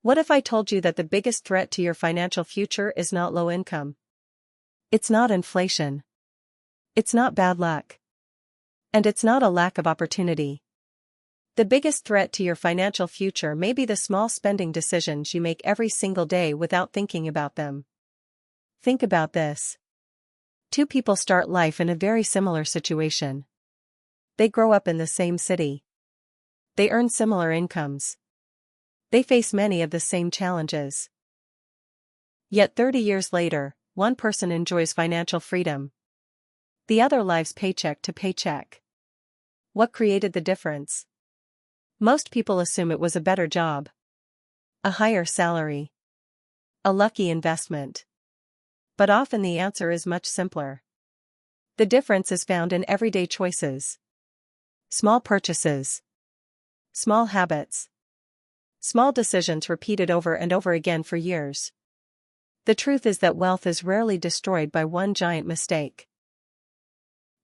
What if I told you that the biggest threat to your financial future is not low income? It's not inflation. It's not bad luck. And it's not a lack of opportunity. The biggest threat to your financial future may be the small spending decisions you make every single day without thinking about them. Think about this. Two people start life in a very similar situation. They grow up in the same city. They earn similar incomes. They face many of the same challenges. Yet 30 years later, one person enjoys financial freedom. The other lives paycheck to paycheck. What created the difference? Most people assume it was a better job, a higher salary, a lucky investment. But often the answer is much simpler. The difference is found in everyday choices. Small purchases. Small habits. Small decisions repeated over and over again for years. The truth is that wealth is rarely destroyed by one giant mistake.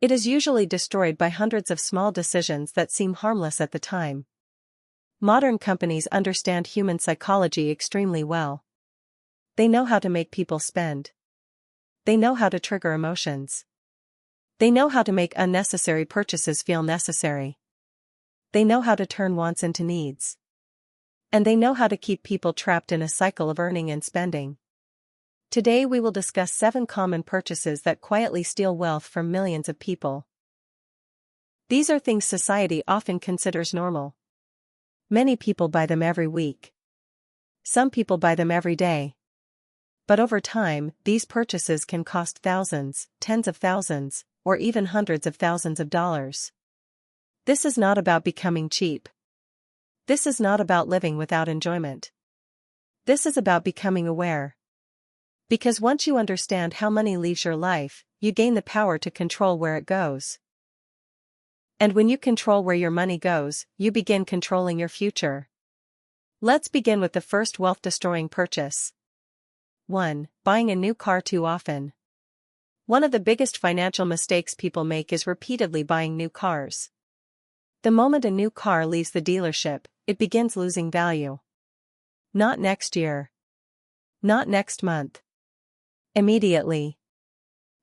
It is usually destroyed by hundreds of small decisions that seem harmless at the time. Modern companies understand human psychology extremely well. They know how to make people spend. They know how to trigger emotions. They know how to make unnecessary purchases feel necessary. They know how to turn wants into needs. And they know how to keep people trapped in a cycle of earning and spending. Today we will discuss 7 common purchases that quietly steal wealth from millions of people. These are things society often considers normal. Many people buy them every week. Some people buy them every day. But over time, these purchases can cost thousands, tens of thousands, or even hundreds of thousands of dollars. This is not about becoming cheap. This is not about living without enjoyment. This is about becoming aware. Because once you understand how money leaves your life, you gain the power to control where it goes. And when you control where your money goes, you begin controlling your future. Let's begin with the first wealth-destroying purchase. 1. Buying a new car too often. One of the biggest financial mistakes people make is repeatedly buying new cars. The moment a new car leaves the dealership, it begins losing value. Not next year. Not next month. Immediately.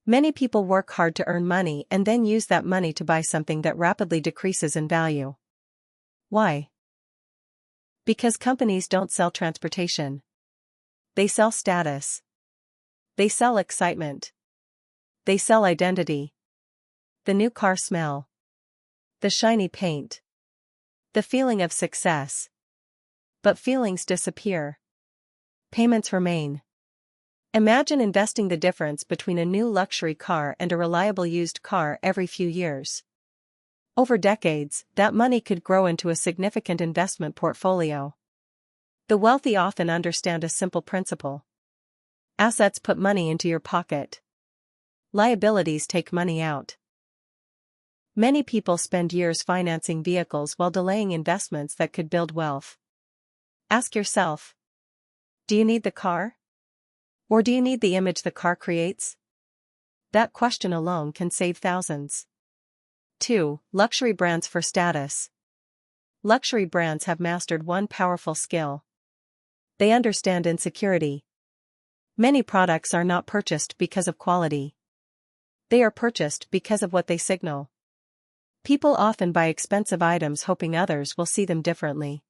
Many people work hard to earn money and then use that money to buy something that rapidly decreases in value. Why? Because companies don't sell transportation. They sell status. They sell excitement. They sell identity. The new car smell. The shiny paint. The feeling of success. But feelings disappear. Payments remain. Imagine investing the difference between a new luxury car and a reliable used car every few years. Over decades, that money could grow into a significant investment portfolio. The wealthy often understand a simple principle. Assets put money into your pocket. Liabilities take money out. Many people spend years financing vehicles while delaying investments that could build wealth. Ask yourself, do you need the car? Or do you need the image the car creates? That question alone can save thousands. 2. Luxury brands for status. Luxury brands have mastered one powerful skill. They understand insecurity. Many products are not purchased because of quality. They are purchased because of what they signal. People often buy expensive items hoping others will see them differently.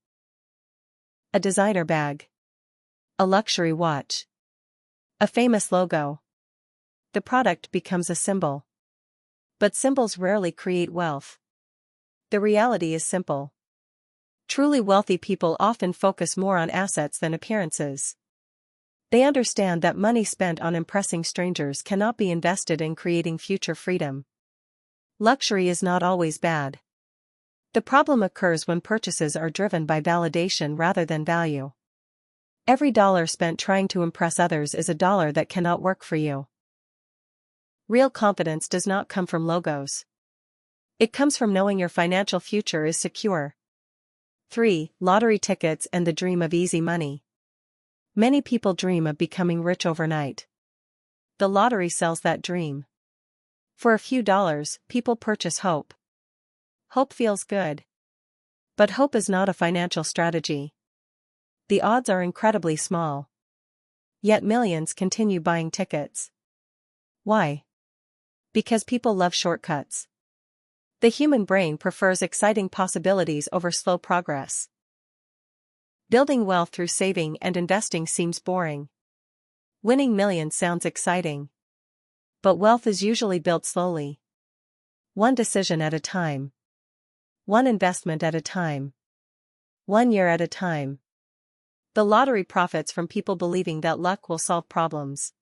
A designer bag. A luxury watch. A famous logo. The product becomes a symbol. But symbols rarely create wealth. The reality is simple. Truly wealthy people often focus more on assets than appearances. They understand that money spent on impressing strangers cannot be invested in creating future freedom. Luxury is not always bad. The problem occurs when purchases are driven by validation rather than value. Every dollar spent trying to impress others is a dollar that cannot work for you. Real confidence does not come from logos. It comes from knowing your financial future is secure. 3. Lottery tickets and the dream of easy money. Many people dream of becoming rich overnight. The lottery sells that dream. For a few dollars, people purchase hope. Hope feels good. But hope is not a financial strategy. The odds are incredibly small. Yet millions continue buying tickets. Why? Because people love shortcuts. The human brain prefers exciting possibilities over slow progress. Building wealth through saving and investing seems boring. Winning millions sounds exciting. But wealth is usually built slowly. One decision at a time. One investment at a time. 1 year at a time. The lottery profits from people believing that luck will solve problems.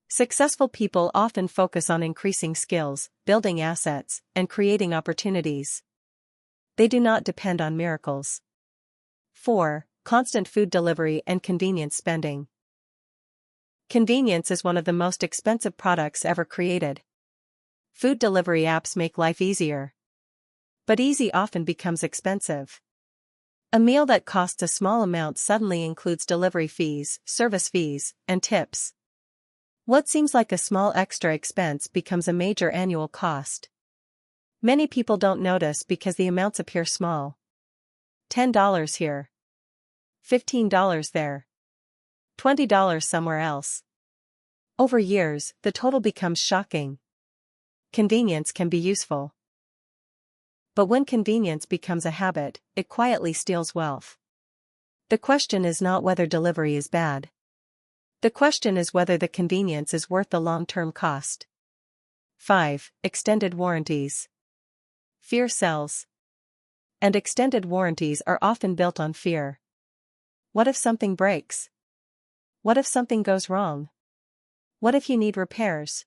Successful people often focus on increasing skills, building assets, and creating opportunities. They do not depend on miracles. 4. Constant food delivery and convenience spending. Convenience is one of the most expensive products ever created. Food delivery apps make life easier. But easy often becomes expensive. A meal that costs a small amount suddenly includes delivery fees, service fees, and tips. What seems like a small extra expense becomes a major annual cost. Many people don't notice because the amounts appear small. $10 here. $15 there. $20 somewhere else. Over years, the total becomes shocking. Convenience can be useful. But when convenience becomes a habit, it quietly steals wealth. The question is not whether delivery is bad. The question is whether the convenience is worth the long-term cost. 5. Extended warranties. Fear sells. And extended warranties are often built on fear. What if something breaks? What if something goes wrong? What if you need repairs?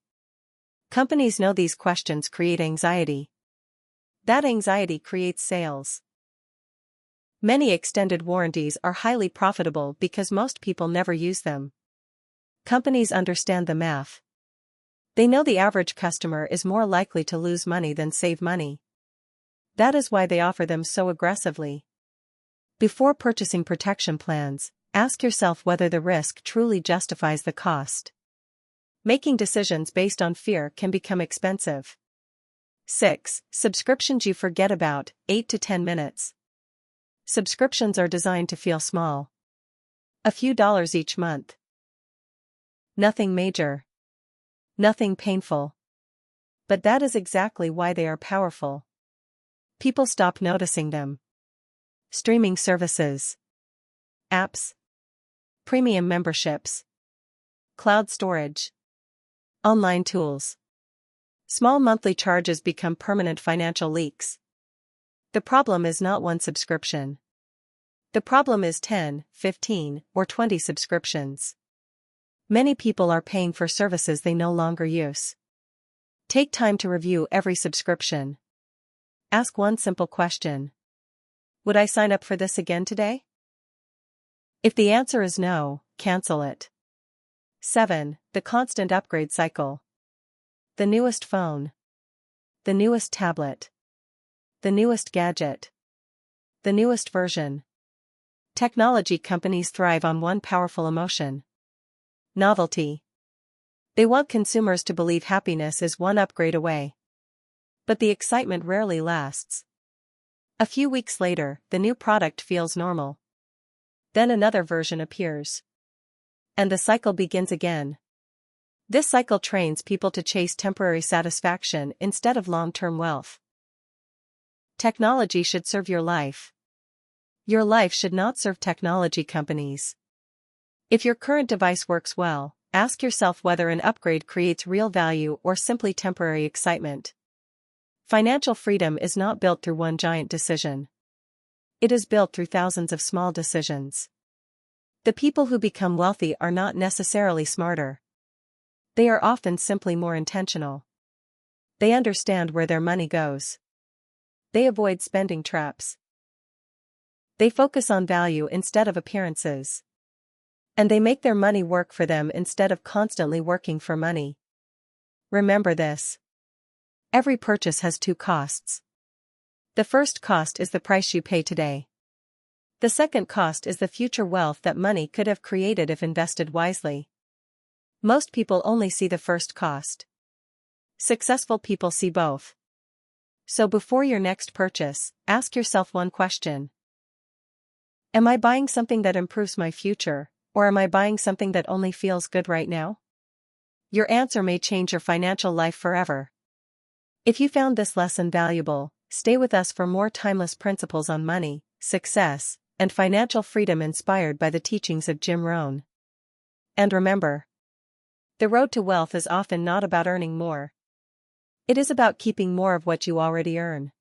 Companies know these questions create anxiety. That anxiety creates sales. Many extended warranties are highly profitable because most people never use them. Companies understand the math. They know the average customer is more likely to lose money than save money. That is why they offer them so aggressively. Before purchasing protection plans, ask yourself whether the risk truly justifies the cost. Making decisions based on fear can become expensive. 6. Subscriptions you forget about, 8 to 10 minutes. Subscriptions are designed to feel small. A few dollars each month. Nothing major. Nothing painful. But that is exactly why they are powerful. People stop noticing them. Streaming services. Apps. Premium memberships. Cloud storage. Online tools. Small monthly charges become permanent financial leaks. The problem is not one subscription. The problem is 10, 15, or 20 subscriptions. Many people are paying for services they no longer use. Take time to review every subscription. Ask one simple question. Would I sign up for this again today? If the answer is no, cancel it. 7. The constant upgrade cycle. The newest phone. The newest tablet. The newest gadget. The newest version. Technology companies thrive on one powerful emotion. Novelty. They want consumers to believe happiness is one upgrade away. But the excitement rarely lasts. A few weeks later, the new product feels normal. Then another version appears. And the cycle begins again. This cycle trains people to chase temporary satisfaction instead of long-term wealth. Technology should serve your life. Your life should not serve technology companies. If your current device works well, ask yourself whether an upgrade creates real value or simply temporary excitement. Financial freedom is not built through one giant decision. It is built through thousands of small decisions. The people who become wealthy are not necessarily smarter. They are often simply more intentional. They understand where their money goes. They avoid spending traps. They focus on value instead of appearances. And they make their money work for them instead of constantly working for money. Remember this. Every purchase has two costs. The first cost is the price you pay today. The second cost is the future wealth that money could have created if invested wisely. Most people only see the first cost. Successful people see both. So before your next purchase, ask yourself one question. Am I buying something that improves my future, or am I buying something that only feels good right now? Your answer may change your financial life forever. If you found this lesson valuable, stay with us for more timeless principles on money, success, and financial freedom inspired by the teachings of Jim Rohn. And remember, the road to wealth is often not about earning more. It is about keeping more of what you already earn.